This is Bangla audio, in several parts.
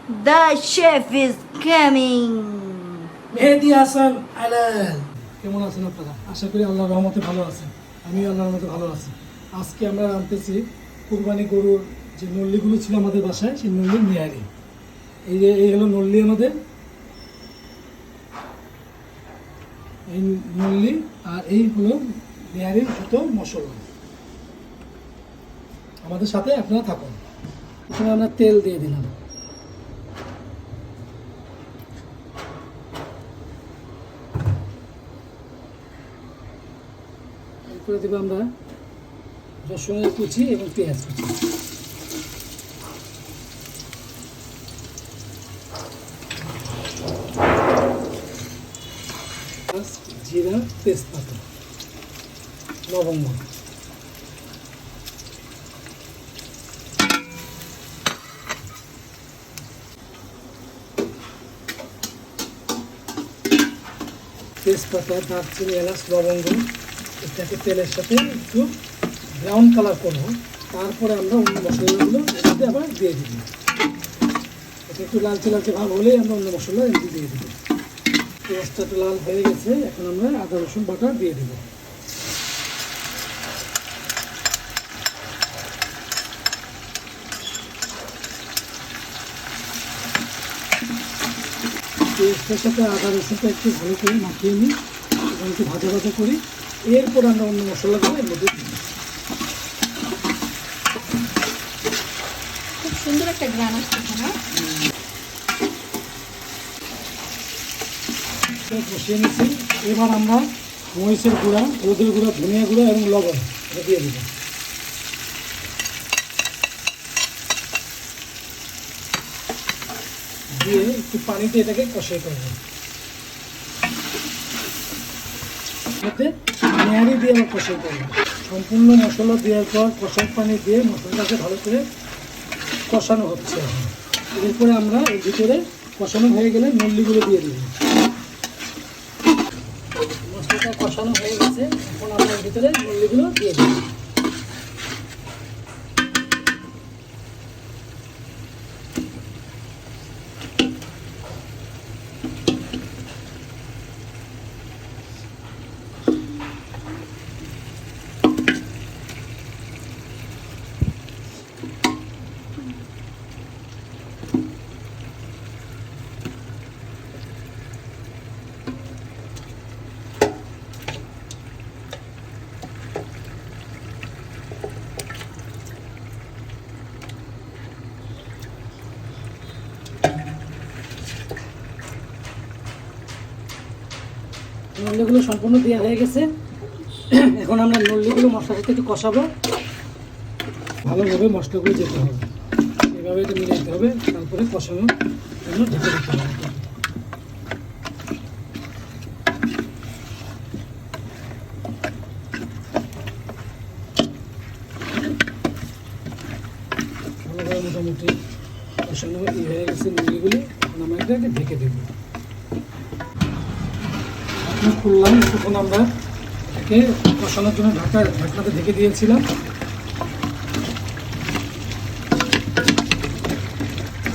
The chef is coming. Mehedi Hasan আলাল। কেমন আছেন আপনারা? আশা করি আল্লাহর রহমতে ভালো আছেন। আমি আল্লাহর রহমতে ভালো আছি। আজকে আমরা রাঁধতেছি কুরবানি গরুর যে নল্লিগুলো ছিল আমাদের বাসায়, সেই নল্লির নেহারি। এই হলো নল্লি আমাদের, এই নল্লি, আর এই হলো নেহারির মতো মশলা। আমাদের সাথে আপনারা থাকুন। এখানে আমরা তেল দিয়ে দিলাম, করে দেবো আমরা রসুনের কুচি এবং পেঁয়াজ কুচি, জিরা, তেজপাতা, লবঙ্গ, তেজপাতা, দারচিনি, এলাচ, লবঙ্গ, এটাকে তেলের সাথে একটু ব্রাউন কালার করবো। তারপরে আমরা অন্য মশলাগুলো এটাতে আবার দিয়ে দিব। এটা একটু লালচে লালচে ভাব হলেই আমরা অন্য মশলা এমনি দিয়ে দিব। পেঁয়াজটা একটু লাল হয়ে গেছে, এখন আমরা আদা রসুন বাটা দিয়ে দিব। পেঁয়াজটার সাথে আদা রসুনটা একটু ভালো করে মাখিয়ে নিই এবং একটু ভাজা ভাজা করি। এরপর আমরা অন্য মশলাগুলো এর মধ্যে দিই। খুব সুন্দর একটা গ্রান আসছে না? কষিয়ে নিচ্ছি। এবার আমরা মরিচের গুঁড়া, হলুদের গুঁড়া, ধনিয়া গুঁড়া এবং লবণ এটা দিয়ে দিব। দিয়ে একটু পানি দিয়ে এটাকে কষিয়ে করবো। এতে নেহারি দিয়ে আমরা কষিয়ে করবো। সম্পূর্ণ মশলা দেওয়ার পর কষার পানি দিয়ে মশলাটাকে ভালো করে কষানো হচ্ছে। এরপরে আমরা এর ভিতরে কষানো হয়ে গেলে নল্লিগুলো দিয়ে দিব। মশলাটা কষানো হয়ে গেছে, এখন আমরা এর ভিতরে নল্লিগুলো দিয়ে দিব। নল্লিগুলো সম্পূর্ণ দেওয়া হয়ে গেছে। এখন আমরা নল্লিগুলো মশলার সাথে একটু কষাবো। ভালোভাবে মশলাগুলো যেতে হবে, এভাবে এটা মিলে দিতে হবে। তারপরে কষানোর জন্য ঢেকে দিতে হবে। ভালোভাবে মোটামুটি কষানো হয়ে গেছে নল্লিগুলি। এখন আমরা এটাকে ঢেকে দেবো। খুললাম, তখন আমরা এটাকে কষানোর জন্য ঢাকনাতে ঢেকে দিয়েছিলাম।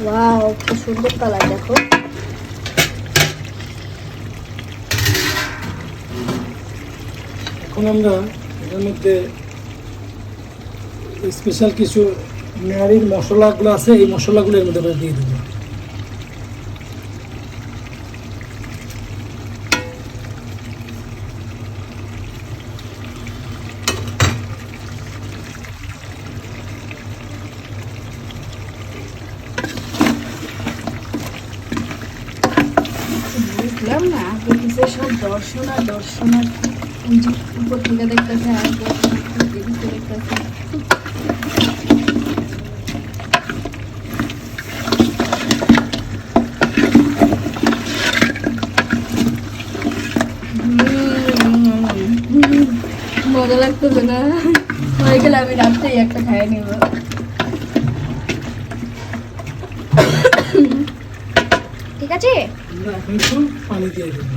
ওয়াও, কি সুন্দর কালার দেখো। এখন আমরা এর মধ্যে স্পেশাল কিছু নেহারির মশলাগুলো আছে, এই মশলাগুলো এর মধ্যে দিয়ে দেবো। বুঝলাম না, দেখতেছে সব দর্শন আর দর্শন, আর উপর থেকে দেখতেছে আর দেখতেছে। মজা লাগতেছে না? হয়ে গেলে আমি রাত্রেই একটা খাই নিব। ঠিক আছে, আমরা এখন একটু পানি দিয়ে দেবো।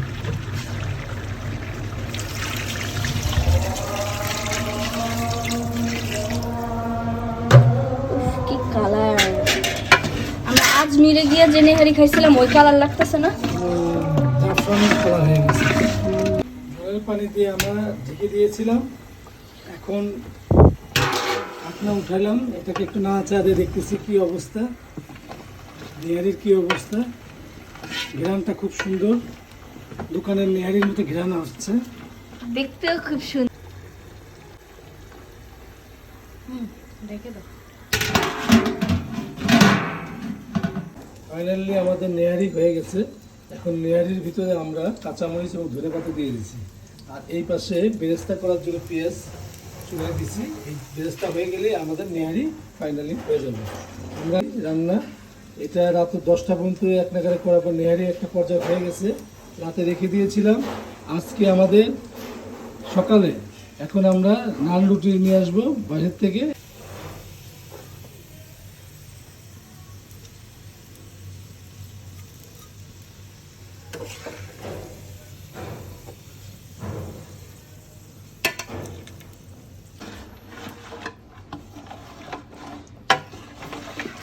কি কালার! আমরা আজ আজমিরে গিয়ে যে নেহারি খাইছিলাম ওই কালার লাগতেছে না? জাফরানের কালার হয়ে গেছে। জলের পানি দিয়ে আমরা ঢেকে দিয়েছিলাম, এখন ঢাকনা উঠালাম, এটাকে একটু নাড়াচাড়া দিয়ে দেখতেছি কি অবস্থা, নেহারির কি অবস্থা। ঘ্রাণটা খুব সুন্দর, দোকানের নেহারির মতো ঘ্রাণ আসছে। দেখতেও খুব সুন্দর। দেখে দাও। ফাইনালি আমাদের নেহারি হয়ে গেছে। এখন নেহারির ভিতরে আমরা কাঁচামরিচ এবং ধনেপাতা দিয়ে দিচ্ছি, আর এই পাশে বেরেস্তা করার জন্য পেঁয়াজ চুলে দিচ্ছি। এই বেরেস্তা হয়ে গেলে আমাদের নেহারি ফাইনালি হয়ে যাবে। আমরা রান্না এটা রাত 10টা পর্যন্ত এক নাগারে করার পর নেহারি একটা পর্যায়ে হয়ে গেছে, রাতে রেখে দিয়েছিলাম। আজকে আমাদের সকালে এখন আমরা নান রুটি নিয়ে আসবো বাইরের থেকে।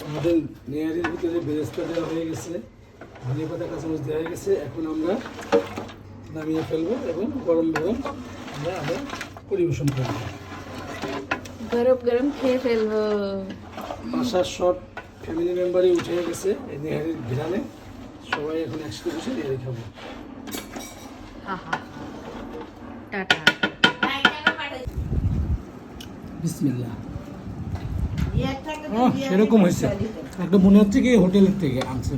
আমাদের নেহারির ভিতরে বেরেস্তা দেওয়া হয়ে গেছে, ধনে পাতা কাঁচামরিচ দেওয়া হয়ে গেছে। এখন আমরা নামিয়ে ফেলবো এবং গরম গরম আমরা আবার পরিবেশন করব। গরম গরম খেয়ে ফেলবো। বাসার সব ফ্যামিলি মেম্বারই উঠে গেছে এই নেহারির ঘ্রাণে, সবাই এখন একসাথে বসে নেহারি খাবো। টাটা। বিসমিল্লাহ। সেরকম হয়েছে, একদম মনে হচ্ছে কি হোটেলের থেকে আনছে।